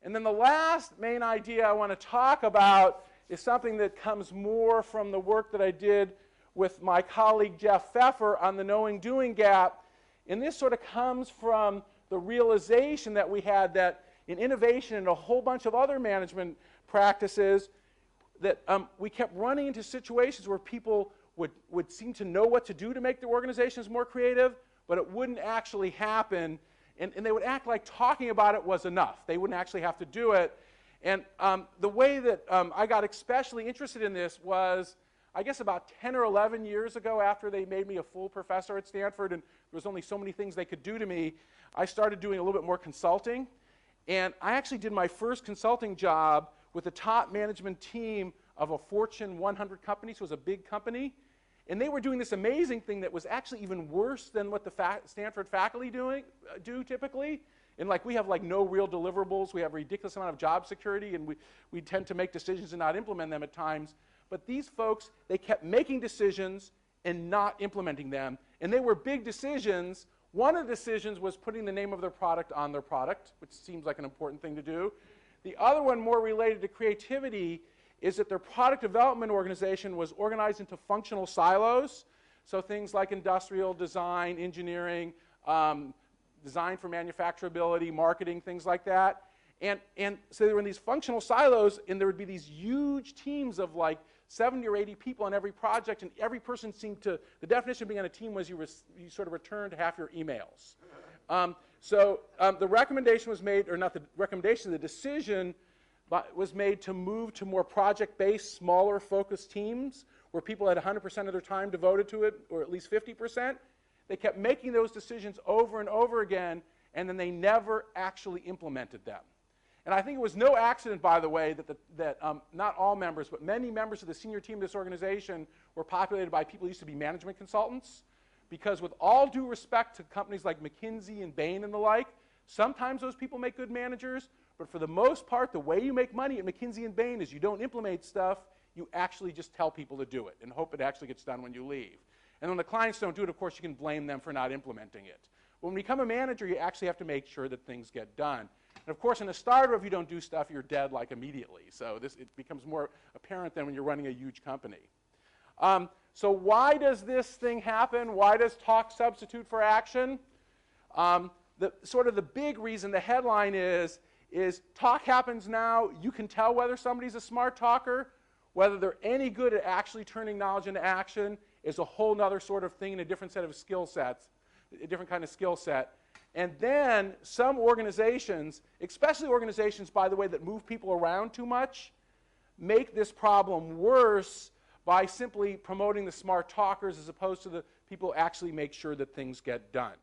And then the last main idea I want to talk about is something that comes more from the work that I did with my colleague Jeff Pfeffer on the knowing-doing gap. And this sort of comes from the realization that we had that in innovation and a whole bunch of other management practices, that we kept running into situations where people would seem to know what to do to make their organizations more creative, but it wouldn't actually happen. And they would act like talking about it was enough. They wouldn't actually have to do it. And the way that I got especially interested in this was, I guess about 10 or 11 years ago, after they made me a full professor at Stanford and there was only so many things they could do to me, I started doing a little bit more consulting. And I actually did my first consulting job with the top management team of a Fortune 100 company, so it was a big company. And they were doing this amazing thing that was actually even worse than what the Stanford faculty do typically. And like we have like no real deliverables, we have a ridiculous amount of job security, and we tend to make decisions and not implement them at times. But these folks, they kept making decisions and not implementing them. And they were big decisions. One of the decisions was putting the name of their product on their product, which seems like an important thing to do. The other one, more related to creativity, is that their product development organization was organized into functional silos. So things like industrial design, engineering, design for manufacturability, marketing, things like that. And so they were in these functional silos, and there would be these huge teams of like 70 or 80 people on every project, and every person seemed to, the definition of being on a team was you sort of returned half your emails. The recommendation was made, or not the recommendation, the decision was made to move to more project-based, smaller, focused teams where people had 100% of their time devoted to it, or at least 50%. They kept making those decisions over and over again, and then they never actually implemented them. And I think it was no accident, by the way, that not all members, but many members of the senior team of this organization were populated by people who used to be management consultants. Because with all due respect to companies like McKinsey and Bain and the like, sometimes those people make good managers, but for the most part, the way you make money at McKinsey and Bain is you don't implement stuff, you actually just tell people to do it and hope it actually gets done when you leave. And when the clients don't do it, of course, you can blame them for not implementing it. When you become a manager, you actually have to make sure that things get done. And of course, in a startup, if you don't do stuff, you're dead like immediately. So it becomes more apparent than when you're running a huge company. So why does this thing happen? Why does talk substitute for action? The big reason, the headline is talk happens now. You can tell whether somebody's a smart talker. Whether they're any good at actually turning knowledge into action is a whole other sort of thing in a different set of skill sets, a different kind of skill set. And then some organizations, especially organizations, by the way, that move people around too much, make this problem worse by simply promoting the smart talkers as opposed to the people who actually make sure that things get done.